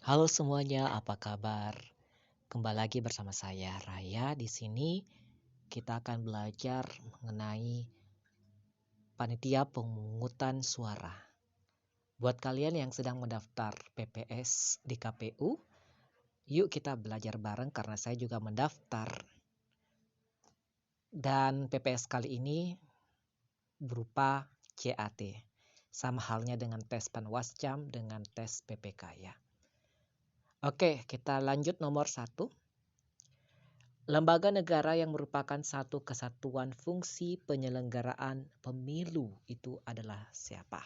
Halo semuanya, apa kabar? Kembali lagi bersama saya Raya. Di sini kita akan belajar mengenai panitia pemungutan suara. Buat kalian yang sedang mendaftar PPS di KPU, yuk kita belajar bareng karena saya juga mendaftar. Dan PPS kali ini berupa CAT. Sama halnya dengan tes Panwascam dengan tes PPK ya. Oke, kita lanjut nomor 1. Lembaga negara yang merupakan satu kesatuan fungsi penyelenggaraan pemilu itu adalah siapa?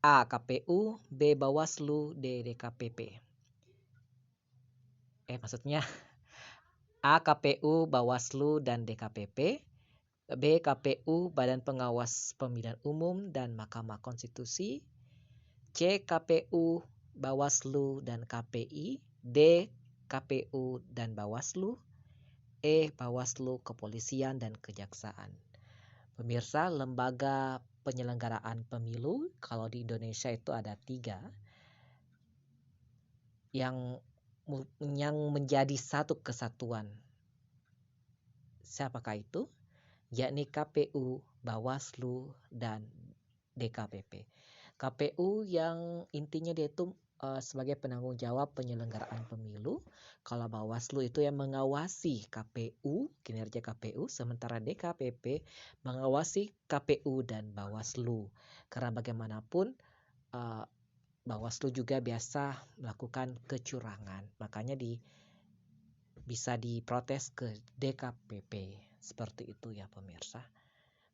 A. KPU, B. Bawaslu, D. DKPP. Maksudnya A. KPU, Bawaslu, dan DKPP. B. KPU, Badan Pengawas Pemilihan Umum dan Mahkamah Konstitusi. C. KPU, Bawaslu, dan KPI. D. KPU dan Bawaslu. Bawaslu, Kepolisian, dan Kejaksaan. Pemirsa, lembaga penyelenggaraan pemilu kalau di Indonesia itu ada 3 yang menjadi satu kesatuan. Siapakah itu? Yakni KPU, Bawaslu, dan DKPP. KPU yang intinya dia itu sebagai penanggung jawab penyelenggaraan pemilu. Kalau Bawaslu itu yang mengawasi KPU, kinerja KPU, sementara DKPP mengawasi KPU dan Bawaslu. Karena bagaimanapun Bawaslu juga biasa melakukan kecurangan, makanya bisa diprotes ke DKPP. Seperti itu ya pemirsa.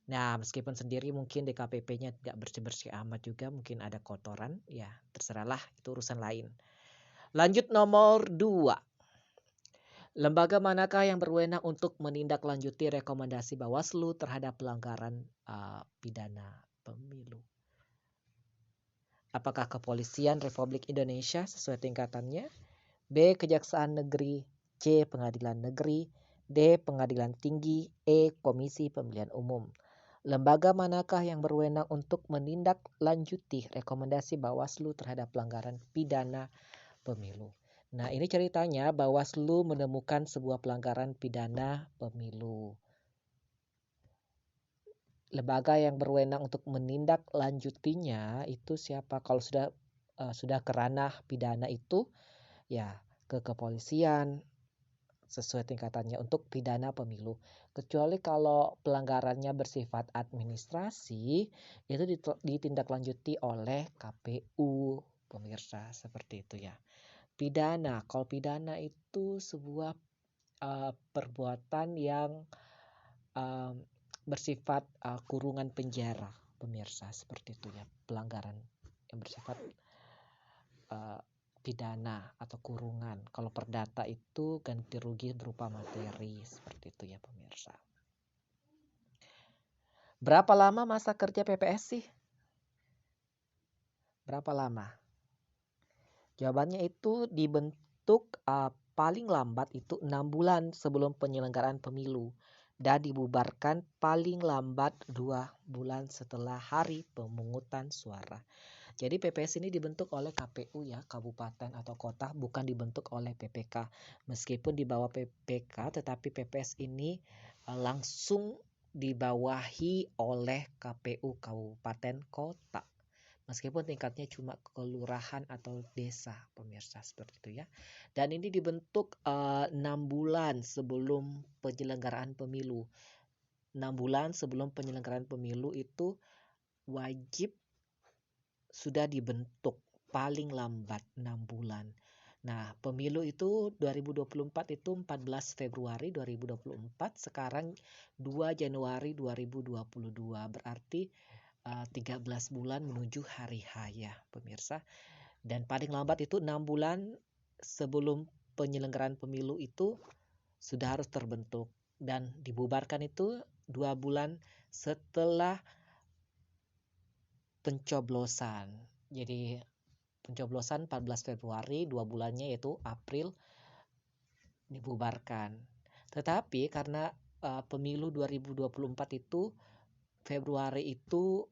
Nah, meskipun sendiri mungkin DKPP-nya tidak bersih-bersih amat juga, mungkin ada kotoran, ya terserahlah, itu urusan lain. Lanjut nomor 2. Lembaga manakah yang berwenang untuk menindaklanjuti rekomendasi Bawaslu terhadap pelanggaran pidana pemilu? Apakah Kepolisian Republik Indonesia sesuai tingkatannya? B. Kejaksaan Negeri. C. Pengadilan Negeri. D. Pengadilan Tinggi. Komisi Pemilihan Umum. Lembaga manakah yang berwenang untuk menindaklanjuti rekomendasi Bawaslu terhadap pelanggaran pidana pemilu? Nah, ini ceritanya Bawaslu menemukan sebuah pelanggaran pidana pemilu. Lembaga yang berwenang untuk menindaklanjutinya itu siapa? Kalau sudah ke ranah pidana itu ya ke kepolisian sesuai tingkatannya untuk pidana pemilu. Kecuali kalau pelanggarannya bersifat administrasi, itu ditindaklanjuti oleh KPU, pemirsa, seperti itu ya. Pidana, kalau pidana itu sebuah perbuatan yang bersifat kurungan penjara, pemirsa, seperti itu ya. Pelanggaran yang bersifat pidana atau kurungan. Kalau perdata itu ganti rugi berupa materi, seperti itu ya pemirsa. Berapa lama masa kerja PPS sih? Berapa lama? Jawabannya itu dibentuk paling lambat itu 6 bulan sebelum penyelenggaraan pemilu dan dibubarkan paling lambat 2 bulan setelah hari pemungutan suara. Jadi PPS ini dibentuk oleh KPU ya, kabupaten atau kota, bukan dibentuk oleh PPK. Meskipun di bawah PPK, tetapi PPS ini langsung dibawahi oleh KPU kabupaten kota. Meskipun tingkatnya cuma kelurahan atau desa, pemirsa, seperti itu ya. Dan ini dibentuk 6 bulan sebelum penyelenggaraan pemilu. 6 bulan sebelum penyelenggaraan pemilu itu wajib sudah dibentuk paling lambat 6 bulan. Nah, pemilu itu 2024 itu 14 Februari 2024, sekarang 2 Januari 2022. Berarti 13 bulan menuju hari H ya, pemirsa. Dan paling lambat itu 6 bulan sebelum penyelenggaraan pemilu itu sudah harus terbentuk. Dan dibubarkan itu 2 bulan setelah pencoblosan. Jadi pencoblosan 14 Februari, 2 bulannya yaitu April dibubarkan. Tetapi karena pemilu 2024 itu Februari itu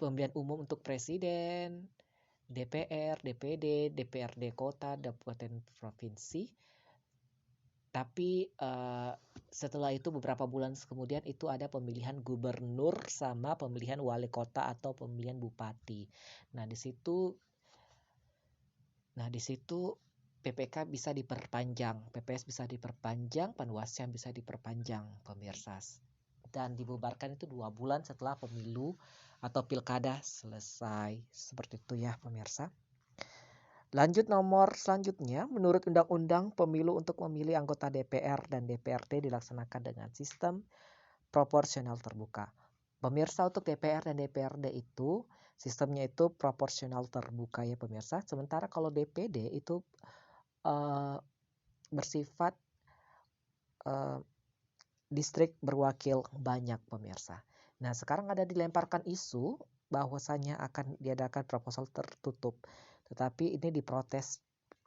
pemilihan umum untuk presiden, DPR, DPD, DPRD kota, kabupaten, provinsi. Tapi setelah itu beberapa bulan kemudian itu ada pemilihan gubernur sama pemilihan wali kota atau pemilihan bupati. Nah, di situ PPK bisa diperpanjang, PPS bisa diperpanjang, Panwascam bisa diperpanjang, pemirsa. Dan dibubarkan itu 2 bulan setelah pemilu atau pilkada selesai. Seperti itu ya, pemirsa. Lanjut nomor selanjutnya, menurut Undang-Undang Pemilu untuk memilih anggota DPR dan DPRD dilaksanakan dengan sistem proporsional terbuka. Pemirsa, untuk DPR dan DPRD itu sistemnya itu proporsional terbuka ya pemirsa. Sementara kalau DPD itu bersifat distrik berwakil banyak, pemirsa. Nah, sekarang ada dilemparkan isu bahwasanya akan diadakan proposal tertutup. Tetapi ini diprotes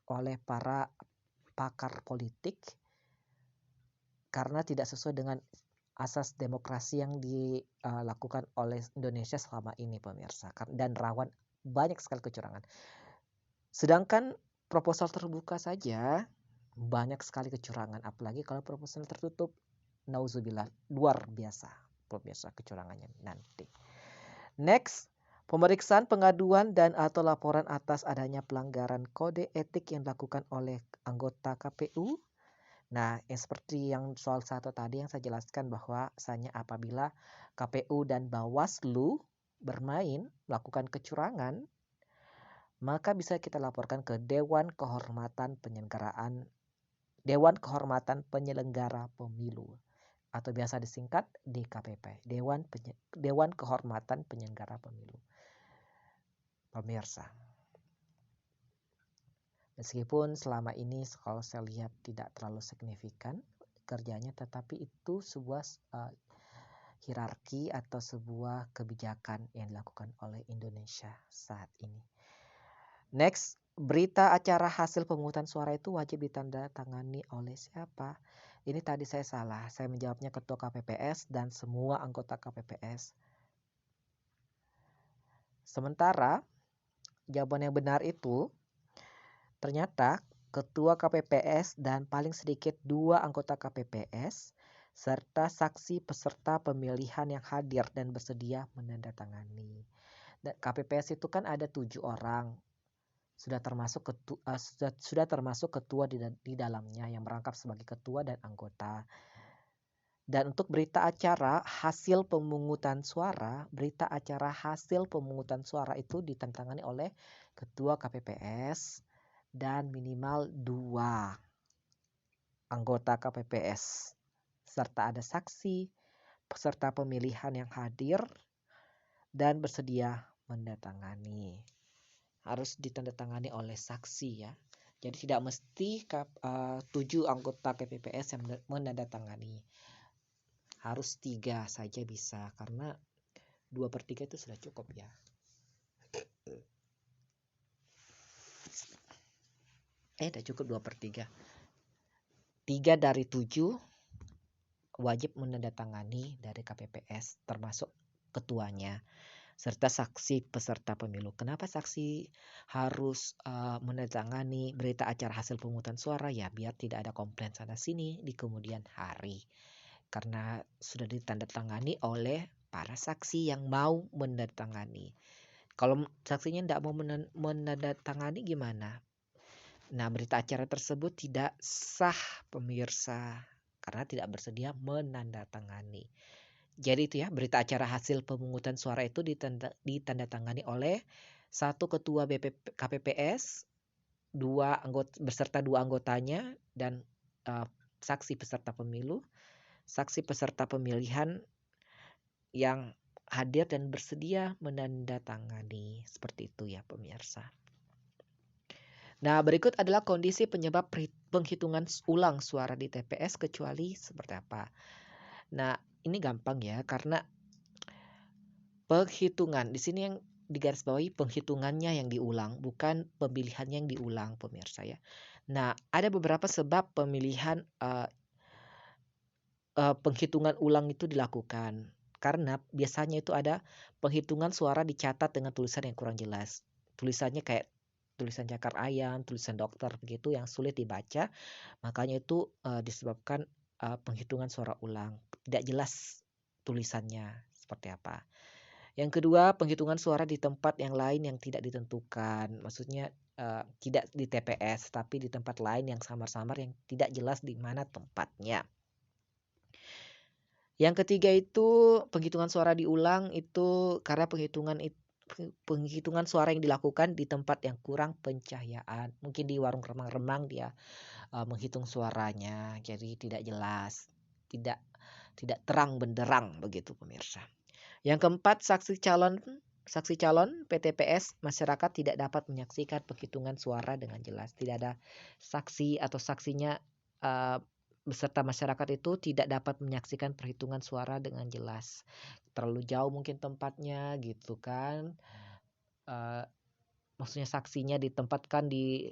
oleh para pakar politik karena tidak sesuai dengan asas demokrasi yang dilakukan oleh Indonesia selama ini, pemirsa, dan rawan banyak sekali kecurangan. Sedangkan proposal terbuka saja banyak sekali kecurangan, apalagi kalau proposal tertutup, nauzubillah, luar biasa pemirsa kecurangannya nanti. Next, pemeriksaan pengaduan dan atau laporan atas adanya pelanggaran kode etik yang dilakukan oleh anggota KPU. Nah, yang seperti yang soal 1 tadi yang saya jelaskan bahwa misalnya apabila KPU dan Bawaslu bermain melakukan kecurangan, maka bisa kita laporkan ke Dewan Kehormatan Penyelenggara Pemilu atau biasa disingkat DKPP, Dewan Kehormatan Penyelenggara Pemilu. Pemirsa, meskipun selama ini kalau saya lihat tidak terlalu signifikan kerjanya, tetapi itu sebuah hierarki atau sebuah kebijakan yang dilakukan oleh Indonesia saat ini. Next, berita acara hasil pemungutan suara itu wajib ditandatangani oleh siapa? Ini tadi saya salah, saya menjawabnya Ketua KPPS dan semua anggota KPPS. Sementara jawaban yang benar itu ternyata Ketua KPPS dan paling sedikit 2 anggota KPPS serta saksi peserta pemilihan yang hadir dan bersedia menandatangani. Dan KPPS itu kan ada 7 orang. Sudah termasuk ketua di dalamnya yang merangkap sebagai ketua dan anggota. Dan untuk berita acara hasil pemungutan suara itu ditandatangani oleh Ketua KPPS dan minimal 2 anggota KPPS serta ada saksi peserta pemilihan yang hadir dan bersedia menandatangani. Harus ditandatangani oleh saksi ya. Jadi tidak mesti 7 anggota KPPS yang menandatangani. Harus 3 saja bisa karena 2/3 itu sudah cukup ya. Tidak cukup 2/3. 3 dari 7 wajib menandatangani dari KPPS termasuk ketuanya serta saksi peserta pemilu. Kenapa saksi harus menandatangani berita acara hasil pemungutan suara? Ya biar tidak ada komplain sana sini di kemudian hari. Karena sudah ditandatangani oleh para saksi yang mau menandatangani. Kalau saksinya tidak mau menandatangani gimana? Nah, berita acara tersebut tidak sah, pemirsa, karena tidak bersedia menandatangani. Jadi itu ya, berita acara hasil pemungutan suara itu ditandatangani oleh 1 ketua KPPS, 2 anggota beserta 2 anggotanya dan saksi peserta pemilu, saksi peserta pemilihan yang hadir dan bersedia menandatangani. Seperti itu ya, pemirsa. Nah, berikut adalah kondisi penyebab penghitungan ulang suara di TPS kecuali seperti apa. Nah, ini gampang ya karena penghitungan di sini yang digarisbawahi penghitungannya yang diulang, bukan pemilihannya yang diulang, pemirsa ya. Nah, ada beberapa sebab pemilihan penghitungan ulang itu dilakukan karena biasanya itu ada penghitungan suara dicatat dengan tulisan yang kurang jelas. tulisannya kayak tulisan cakar ayam, tulisan dokter begitu yang sulit dibaca. Makanya itu disebabkan penghitungan suara ulang. Tidak jelas tulisannya seperti apa. Yang kedua, penghitungan suara di tempat yang lain yang tidak ditentukan. Maksudnya tidak di TPS, tapi di tempat lain yang samar-samar yang tidak jelas di mana tempatnya. Yang ketiga itu penghitungan suara diulang itu karena penghitungan suara yang dilakukan di tempat yang kurang pencahayaan. Mungkin di warung remang-remang dia menghitung suaranya, jadi tidak jelas, tidak tidak terang benderang begitu pemirsa. Yang keempat, saksi calon PTPS masyarakat tidak dapat menyaksikan penghitungan suara dengan jelas. Tidak ada saksi atau saksinya beserta masyarakat itu tidak dapat menyaksikan perhitungan suara dengan jelas. Terlalu jauh mungkin tempatnya gitu kan. Maksudnya saksinya ditempatkan di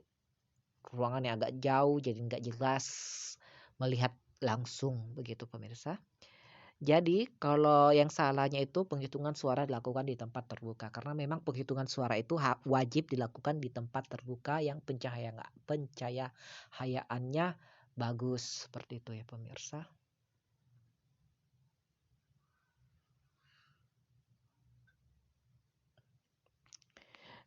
ruangan yang agak jauh jadi nggak jelas melihat langsung begitu pemirsa. Jadi kalau yang salahnya itu penghitungan suara dilakukan di tempat terbuka karena memang penghitungan suara itu wajib dilakukan di tempat terbuka yang pencahayaannya bagus seperti itu ya pemirsa.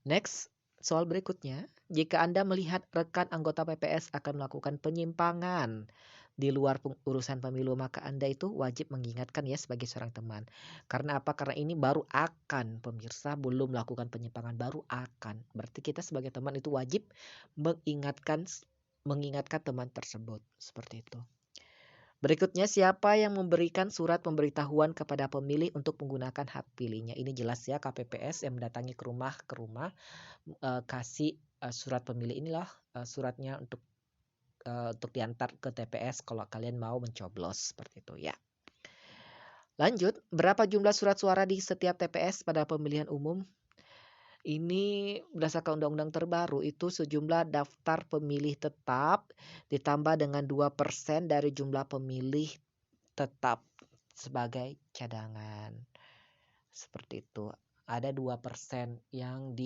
Next, soal berikutnya, jika Anda melihat rekan anggota PPS akan melakukan penyimpangan di luar urusan pemilu, maka Anda itu wajib mengingatkan ya sebagai seorang teman. Karena apa? Karena ini baru akan, pemirsa, belum melakukan penyimpangan, baru akan. Berarti kita sebagai teman itu wajib mengingatkan teman tersebut. Seperti itu. Berikutnya, siapa yang memberikan surat pemberitahuan kepada pemilih untuk menggunakan hak pilihnya? Ini jelas ya, KPPS yang mendatangi ke rumah kasih surat pemilih inilah suratnya untuk diantar ke TPS kalau kalian mau mencoblos seperti itu ya. Lanjut, berapa jumlah surat suara di setiap TPS pada pemilihan umum? Ini berdasarkan undang-undang terbaru itu sejumlah daftar pemilih tetap ditambah dengan 2% dari jumlah pemilih tetap sebagai cadangan. Seperti itu. Ada 2% yang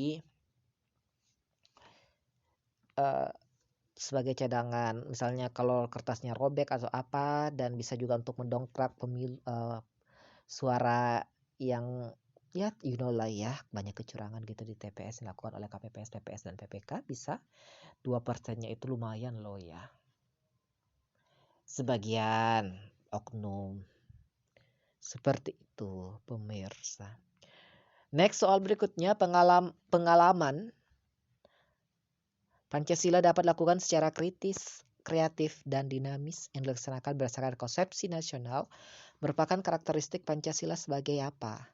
sebagai cadangan. Misalnya kalau kertasnya robek atau apa dan bisa juga untuk mendongkrak suara yang ya you know lah ya, banyak kecurangan gitu di TPS dilakukan oleh KPPS, TPS dan PPK, bisa 2%-nya itu lumayan loh ya. Sebagian oknum. Seperti itu pemirsa. Next, soal berikutnya, pengalaman Pancasila dapat dilakukan secara kritis, kreatif, dan dinamis yang dilaksanakan berdasarkan konsepsi nasional merupakan karakteristik Pancasila sebagai apa?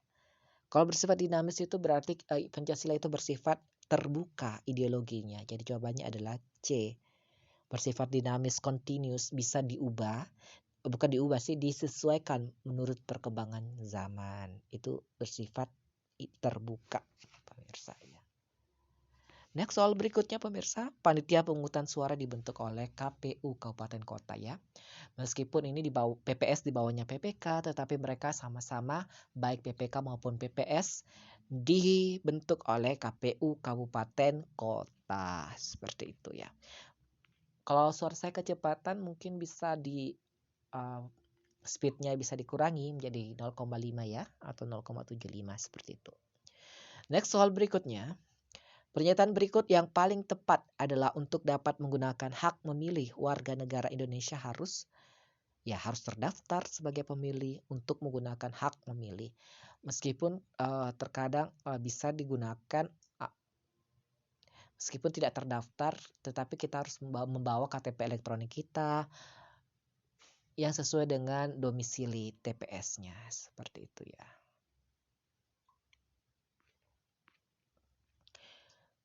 Kalau bersifat dinamis itu berarti Pancasila itu bersifat terbuka ideologinya. Jadi jawabannya adalah C. Bersifat dinamis, continuous, bisa diubah. Bukan diubah sih, disesuaikan menurut perkembangan zaman. Itu bersifat terbuka, pemirsa ya. Next, soal berikutnya pemirsa, panitia pemungutan suara dibentuk oleh KPU Kabupaten Kota ya. Meskipun ini di bawah PPS di bawahnya PPK, tetapi mereka sama-sama baik PPK maupun PPS dibentuk oleh KPU Kabupaten Kota. Seperti itu ya. Kalau suara saya kecepatan mungkin bisa speednya bisa dikurangi menjadi 0,5 ya atau 0,75 seperti itu. Next, soal berikutnya. Pernyataan berikut yang paling tepat adalah untuk dapat menggunakan hak memilih warga negara Indonesia harus terdaftar sebagai pemilih untuk menggunakan hak memilih. Meskipun terkadang bisa digunakan meskipun tidak terdaftar, tetapi kita harus membawa KTP elektronik kita yang sesuai dengan domisili TPS-nya. Seperti itu ya.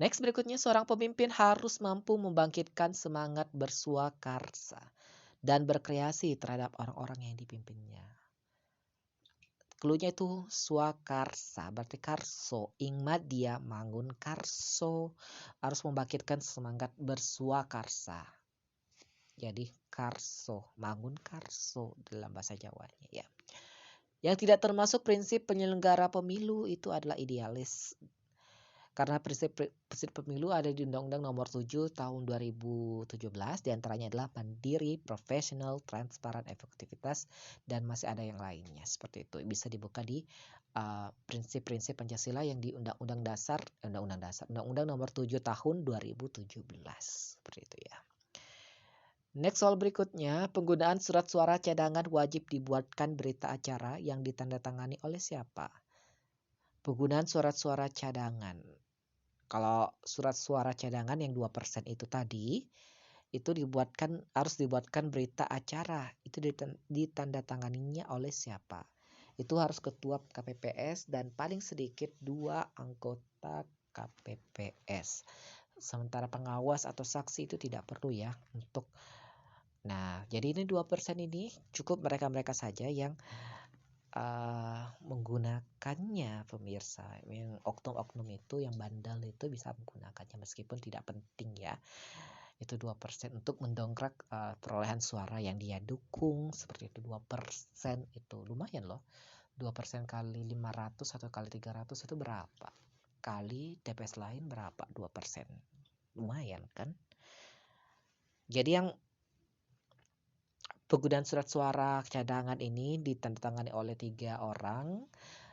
Next, berikutnya, seorang pemimpin harus mampu membangkitkan semangat bersuakarsa dan berkreasi terhadap orang-orang yang dipimpinnya. Cluenya itu swakarsa, berarti karso, ingmat dia mangun karso, harus membangkitkan semangat bersuakarsa. Jadi karso, mangun karso dalam bahasa Jawanya ya. Yang tidak termasuk prinsip penyelenggara pemilu itu adalah idealis. Karena prinsip pemilu ada di Undang-Undang Nomor 7 Tahun 2017, diantaranya adalah mandiri, profesional, transparan, efektivitas, dan masih ada yang lainnya. Seperti itu. Bisa dibuka di prinsip-prinsip Pancasila yang di Undang-Undang Nomor 7 Tahun 2017. Seperti itu ya. Next soal berikutnya, penggunaan surat suara cadangan wajib dibuatkan berita acara yang ditandatangani oleh siapa? Penggunaan surat suara cadangan. Kalau surat suara cadangan yang 2% itu tadi, itu harus dibuatkan berita acara. Itu ditandatanganinya oleh siapa? Itu harus ketua KPPS dan paling sedikit 2 anggota KPPS. Sementara pengawas atau saksi itu tidak perlu ya untuk. Nah, jadi ini 2% ini cukup mereka-mereka saja yang menggunakannya, pemirsa. Yang oknum-oknum itu, yang bandel itu bisa menggunakannya meskipun tidak penting ya. Itu 2% untuk mendongkrak perolehan suara yang dia dukung. Seperti itu, 2% itu lumayan loh. 2% kali 500 atau kali 300 itu berapa? Kali TPS lain berapa? 2%. Lumayan kan? Jadi yang penggunaan surat suara cadangan ini ditandatangani oleh 3 orang.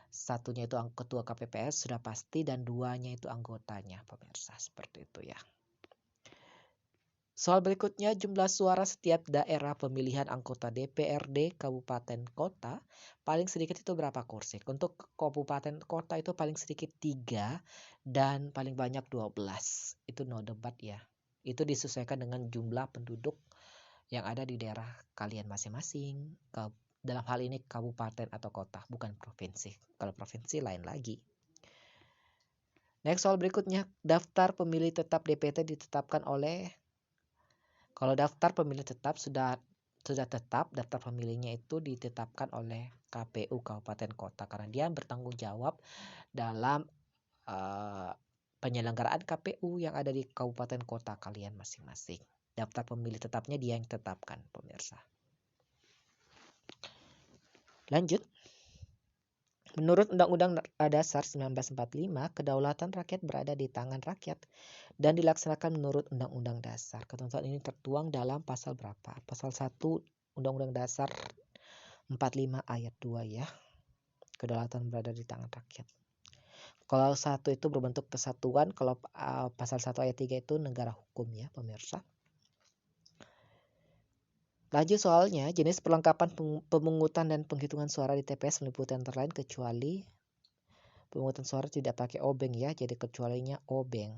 Satunya itu ketua KPPS sudah pasti dan 2-nya itu anggotanya, pemirsa. Seperti itu ya. Soal berikutnya, jumlah suara setiap daerah pemilihan anggota DPRD kabupaten kota paling sedikit itu berapa kursi? Untuk kabupaten kota itu paling sedikit 3 dan paling banyak 12. Itu no debat ya. Itu disesuaikan dengan jumlah penduduk yang ada di daerah kalian masing-masing. Dalam hal ini kabupaten atau kota, bukan provinsi. Kalau provinsi lain lagi. Next soal berikutnya, daftar pemilih tetap DPT ditetapkan oleh. Kalau daftar pemilih tetap sudah tetap, daftar pemilihnya itu ditetapkan oleh KPU Kabupaten Kota karena dia bertanggung jawab dalam penyelenggaraan KPU yang ada di kabupaten kota kalian masing-masing. Daftar pemilih tetapnya dia yang tetapkan, pemirsa. Lanjut. Menurut Undang-Undang Dasar 1945, kedaulatan rakyat berada di tangan rakyat dan dilaksanakan menurut Undang-Undang Dasar. Ketentuan ini tertuang dalam pasal berapa? Pasal 1 Undang-Undang Dasar 45 ayat 2 ya. Kedaulatan berada di tangan rakyat. Kalau 1 itu berbentuk kesatuan, kalau pasal 1 ayat 3 itu negara hukum ya, pemirsa. Lanjut soalnya, jenis perlengkapan pemungutan dan penghitungan suara di TPS meliputi antara lain kecuali pemungutan suara tidak pakai obeng ya, jadi kecualinya obeng.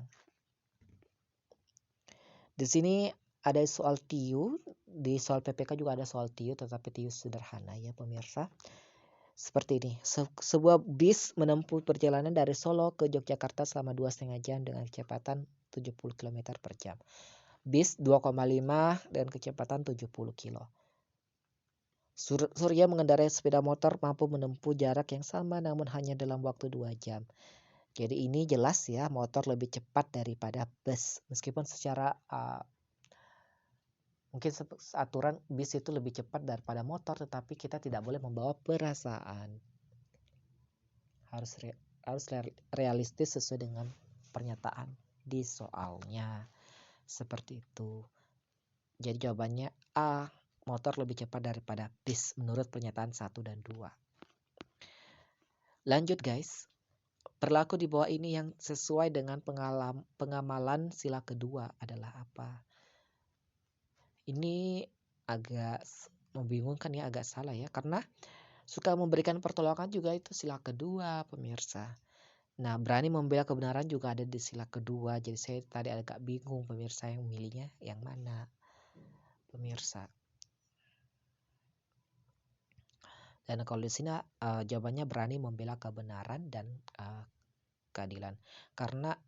Di sini ada soal TIU, di soal PPK juga ada soal TIU, tetapi TIU sederhana ya pemirsa. Seperti ini, sebuah bis menempuh perjalanan dari Solo ke Yogyakarta selama 2,5 jam dengan kecepatan 70 km per jam. Bis 2,5 dan kecepatan 70 km. Surya mengendarai sepeda motor mampu menempuh jarak yang sama namun hanya dalam waktu 2 jam. Jadi ini jelas ya, motor lebih cepat daripada bus. Meskipun secara mungkin aturan bis itu lebih cepat daripada motor, tetapi kita tidak boleh membawa perasaan. Harus realistis sesuai dengan pernyataan di soalnya. Seperti itu. Jadi jawabannya A, motor lebih cepat daripada bis menurut pernyataan 1 dan 2. Lanjut guys. Perilaku di bawah ini yang sesuai dengan pengamalan sila kedua adalah apa? Ini agak membingungkan ya, agak salah ya. Karena suka memberikan pertolongan juga itu sila kedua, pemirsa. Nah, berani membela kebenaran juga ada di sila kedua. Jadi saya tadi agak bingung pemirsa yang memilihnya yang mana. Pemirsa. Dan kalau di sini jawabannya berani membela kebenaran dan keadilan. Karena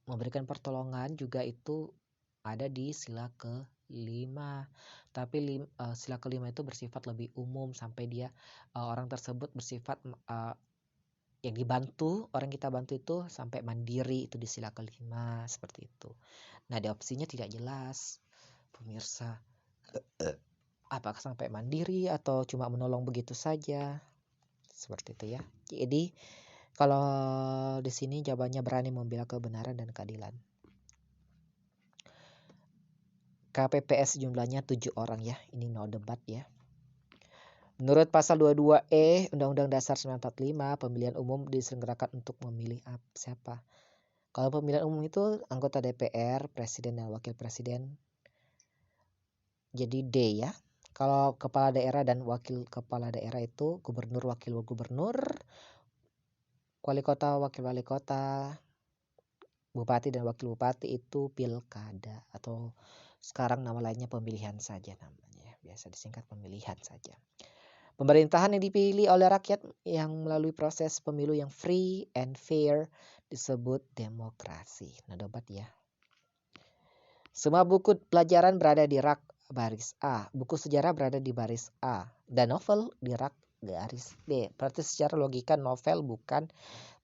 memberikan pertolongan juga itu ada di sila ke-5. Tapi sila ke-5 itu bersifat lebih umum sampai dia orang tersebut bersifat yang dibantu, orang kita bantu itu sampai mandiri, itu di sila ke-5 seperti itu. Nah, di opsinya tidak jelas, pemirsa. Apakah sampai mandiri atau cuma menolong begitu saja? Seperti itu ya. Jadi Kalau di sini jawabannya berani membela kebenaran dan keadilan. KPPS jumlahnya 7 orang ya. Ini no debat ya. Menurut pasal 22E Undang-Undang Dasar 1945, pemilihan umum diselenggarakan untuk memilih siapa? Kalau pemilihan umum itu anggota DPR, presiden dan wakil presiden. Jadi D ya. Kalau kepala daerah dan wakil kepala daerah itu gubernur, wakil gubernur, wali kota, wakil wali kota, bupati dan wakil bupati itu pilkada, atau sekarang nama lainnya pemilihan saja namanya. Biasa disingkat pemilihan saja. Pemerintahan yang dipilih oleh rakyat yang melalui proses pemilu yang free and fair disebut demokrasi. Nah, dobat ya. Semua buku pelajaran berada di rak baris A. Buku sejarah berada di baris A. Dan novel di rak garis B. Berarti secara logika novel bukan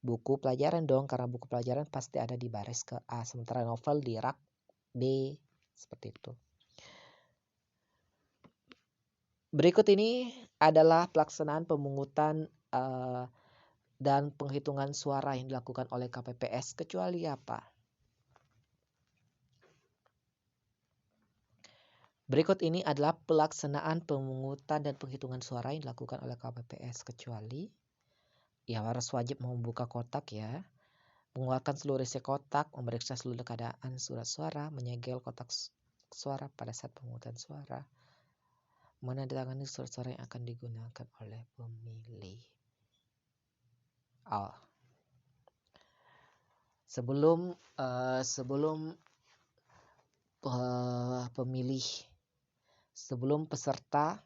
buku pelajaran dong. Karena buku pelajaran pasti ada di baris ke A. Sementara novel di rak B. Seperti itu. Berikut ini adalah pelaksanaan pemungutan dan penghitungan suara yang dilakukan oleh KPPS. Kecuali apa? Berikut ini adalah pelaksanaan pemungutan dan penghitungan suara yang dilakukan oleh KPPS, kecuali ya harus wajib membuka kotak ya, mengeluarkan seluruh isi kotak, memeriksa seluruh keadaan surat suara, menyegel kotak suara pada saat pemungutan suara, menandatangani surat suara yang akan digunakan oleh pemilih. Sebelum pemilih, sebelum peserta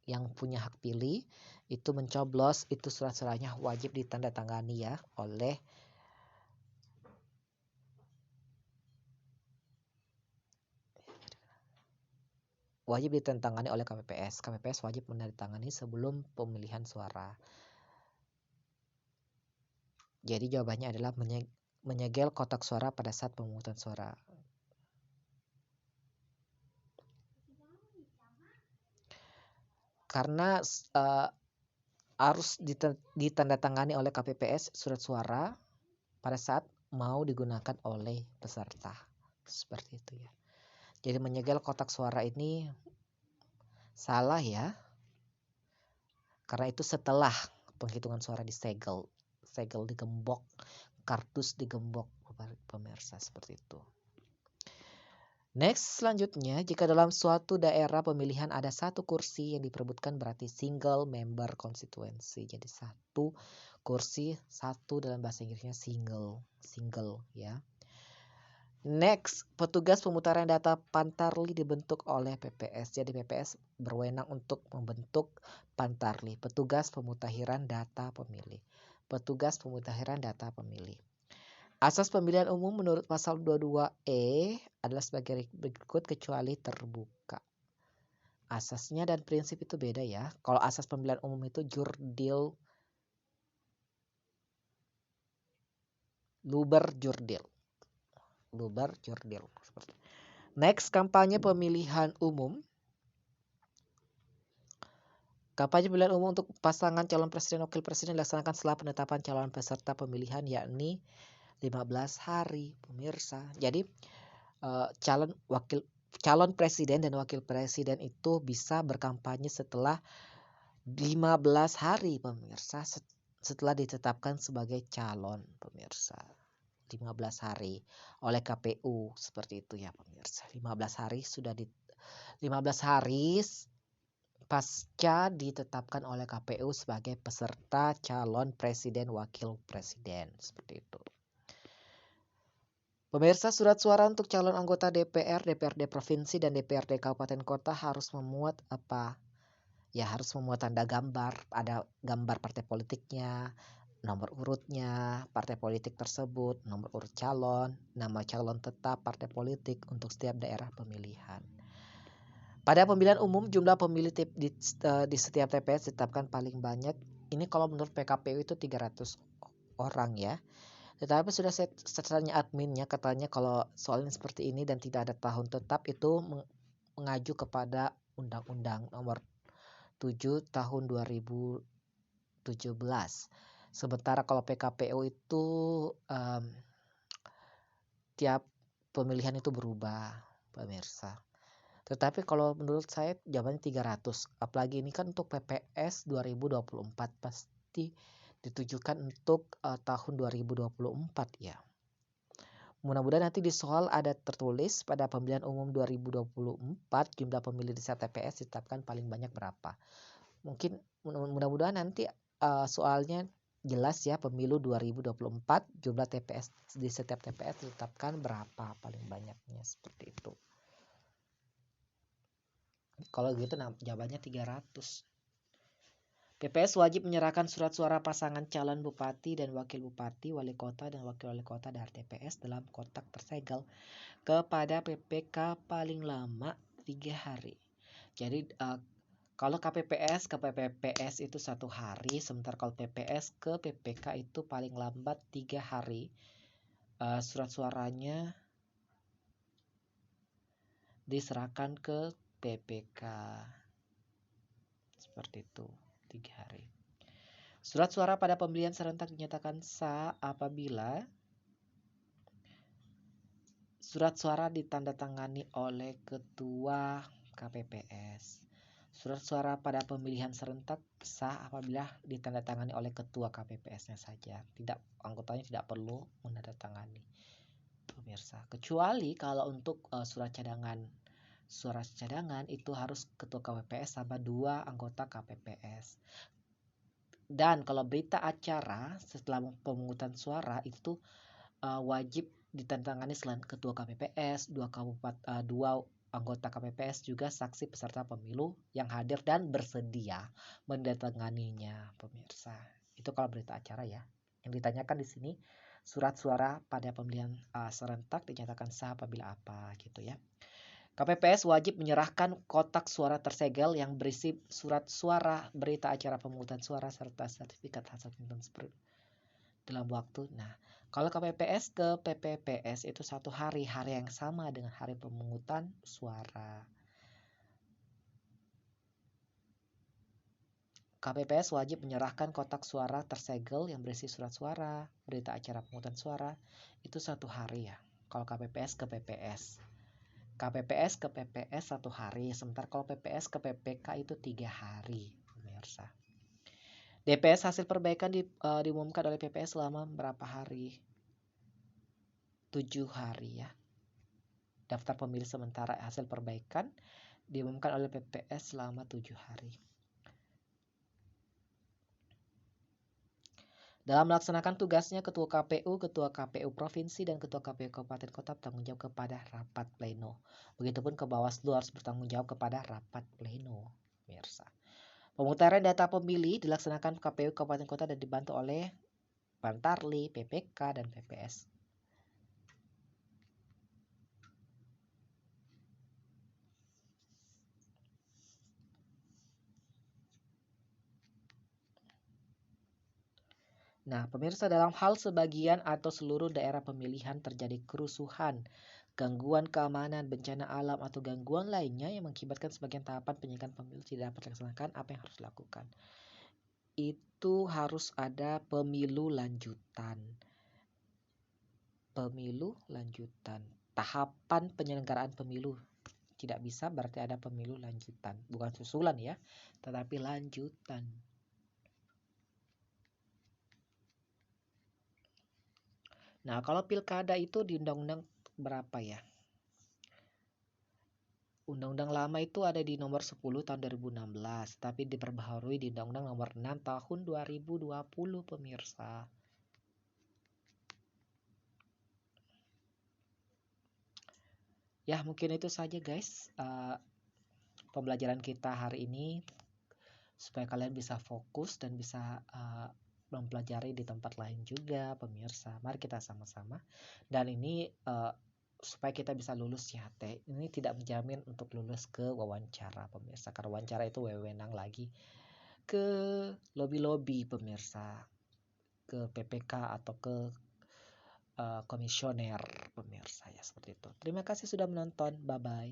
yang punya hak pilih itu mencoblos, itu surat-suratnya wajib ditandatangani ya oleh KPPS. KPPS wajib menandatangani sebelum pemilihan suara. Jadi jawabannya adalah menyegel kotak suara pada saat pemungutan suara. Karena harus ditandatangani oleh KPPS surat suara pada saat mau digunakan oleh peserta. Seperti itu ya. Jadi menyegel kotak suara ini salah ya. Karena itu setelah penghitungan suara disegel, digembok, kardus digembok, pemirsa, seperti itu. Next, selanjutnya, jika dalam suatu daerah pemilihan ada satu kursi yang diperebutkan berarti single member constituency. Jadi satu kursi, satu dalam bahasa Inggrisnya single ya. Next, petugas pemutaran data Pantarli dibentuk oleh PPS. Jadi PPS berwenang untuk membentuk Pantarli, petugas pemutakhiran data pemilih. Petugas pemutakhiran data pemilih. Asas pemilihan umum menurut pasal 22E adalah sebagai berikut kecuali terbuka. Asasnya dan prinsip itu beda ya. Kalau asas pemilihan umum itu jurdil, luber jurdil. Next, kampanye pemilihan umum. Kampanye pemilihan umum untuk pasangan calon presiden wakil presiden dilaksanakan setelah penetapan calon peserta pemilihan, yakni 15 hari, pemirsa. Jadi calon presiden dan wakil presiden itu bisa berkampanye setelah 15 hari, pemirsa, setelah ditetapkan sebagai calon, pemirsa. 15 hari oleh KPU, seperti itu ya pemirsa. 15 hari 15 hari pasca ditetapkan oleh KPU sebagai peserta calon presiden wakil presiden, seperti itu. Pemirsa, surat suara untuk calon anggota DPR, DPRD provinsi dan DPRD kabupaten kota harus memuat apa? Ya harus memuat tanda gambar, ada gambar partai politiknya, nomor urutnya, partai politik tersebut, nomor urut calon, nama calon tetap partai politik untuk setiap daerah pemilihan. Pada pemilihan umum, jumlah pemilih di setiap TPS ditetapkan paling banyak. Ini kalau menurut PKPU itu 300 orang ya. Tetapi sudah saya tanya adminnya, katanya kalau soalnya seperti ini dan tidak ada tahun tetap, itu mengacu kepada Undang-Undang nomor 7 tahun 2017. Sementara kalau PKPU itu tiap pemilihan itu berubah, pemirsa. Tetapi kalau menurut saya jawabannya 300. Apalagi ini kan untuk PPS 2024 pasti ditujukan untuk tahun 2024 ya. Mudah-mudahan nanti di soal ada tertulis pada pemilihan umum 2024 jumlah pemilih di TPS ditetapkan paling banyak berapa. Mungkin mudah-mudahan nanti soalnya jelas ya, pemilu 2024 jumlah TPS di setiap TPS ditetapkan berapa paling banyaknya, seperti itu. Kalau gitu jawabannya 300. PPS wajib menyerahkan surat suara pasangan calon bupati dan wakil bupati, wali kota dan wakil wali kota dari TPS dalam kotak tersegel kepada PPK paling lama 3 hari. Jadi kalau KPPS ke PPPS itu 1 hari, sementara kalau PPS ke PPK itu paling lambat 3 hari. Surat suaranya diserahkan ke PPK. Seperti itu, 3 hari. Surat suara pada pemilihan serentak dinyatakan sah apabila surat suara ditandatangani oleh ketua KPPS. Surat suara pada pemilihan serentak sah apabila ditandatangani oleh ketua KPPS-nya saja. Anggotanya tidak perlu menandatangani, pemirsa. Kecuali kalau untuk surat cadangan itu harus ketua KPPS sama 2 anggota KPPS. Dan kalau berita acara setelah pemungutan suara itu wajib ditandatangani selain ketua KPPS, 2 anggota KPPS juga saksi peserta pemilu yang hadir dan bersedia mendatanganinya, pemirsa. Itu kalau berita acara ya. Yang ditanyakan di sini surat suara pada pemilihan serentak dinyatakan sah apabila apa gitu ya. KPPS wajib menyerahkan kotak suara tersegel yang berisi surat suara, berita acara pemungutan suara serta sertifikat hasil pemungutan dalam waktu. Nah, kalau KPPS ke PPPS itu 1 hari yang sama dengan hari pemungutan suara. KPPS wajib menyerahkan kotak suara tersegel yang berisi surat suara, berita acara pemungutan suara itu 1 hari ya. Kalau KPPS ke PPS. KPPS ke PPS 1 hari, sementara kalau PPS ke PPK itu 3 hari, pemirsa. DPS hasil perbaikan diumumkan oleh PPS selama berapa hari? 7 hari ya. Daftar pemilih sementara hasil perbaikan diumumkan oleh PPS selama 7 hari. Dalam melaksanakan tugasnya, Ketua KPU Provinsi, dan Ketua KPU Kabupaten Kota bertanggung jawab kepada rapat pleno. Begitupun ke Bawaslu harus bertanggung jawab kepada rapat pleno, pemirsa. Pemutaran data pemilih dilaksanakan KPU Kabupaten Kota dan dibantu oleh Bantarli, PPK, dan PPS. Nah, pemirsa, dalam hal sebagian atau seluruh daerah pemilihan terjadi kerusuhan, gangguan keamanan, bencana alam, atau gangguan lainnya yang mengakibatkan sebagian tahapan penyelenggaraan pemilu tidak dapat dilaksanakan, apa yang harus dilakukan? Itu harus ada pemilu lanjutan. Pemilu lanjutan. Tahapan penyelenggaraan pemilu tidak bisa berarti ada pemilu lanjutan. Bukan susulan ya, tetapi lanjutan. Nah, kalau pilkada itu di undang-undang berapa ya? Undang-undang lama itu ada di nomor 10 tahun 2016, tapi diperbaharui di Undang-Undang nomor 6 tahun 2020, pemirsa. Ya, mungkin itu saja guys pembelajaran kita hari ini, supaya kalian bisa fokus dan bisa mempelajari di tempat lain juga, pemirsa. Mari kita sama-sama. Dan ini supaya kita bisa lulus CHT, ini tidak menjamin untuk lulus ke wawancara, pemirsa. Karena wawancara itu wewenang lagi ke lobby-lobby, pemirsa, ke PPK atau ke komisioner, pemirsa ya, seperti itu. Terima kasih sudah menonton. Bye bye.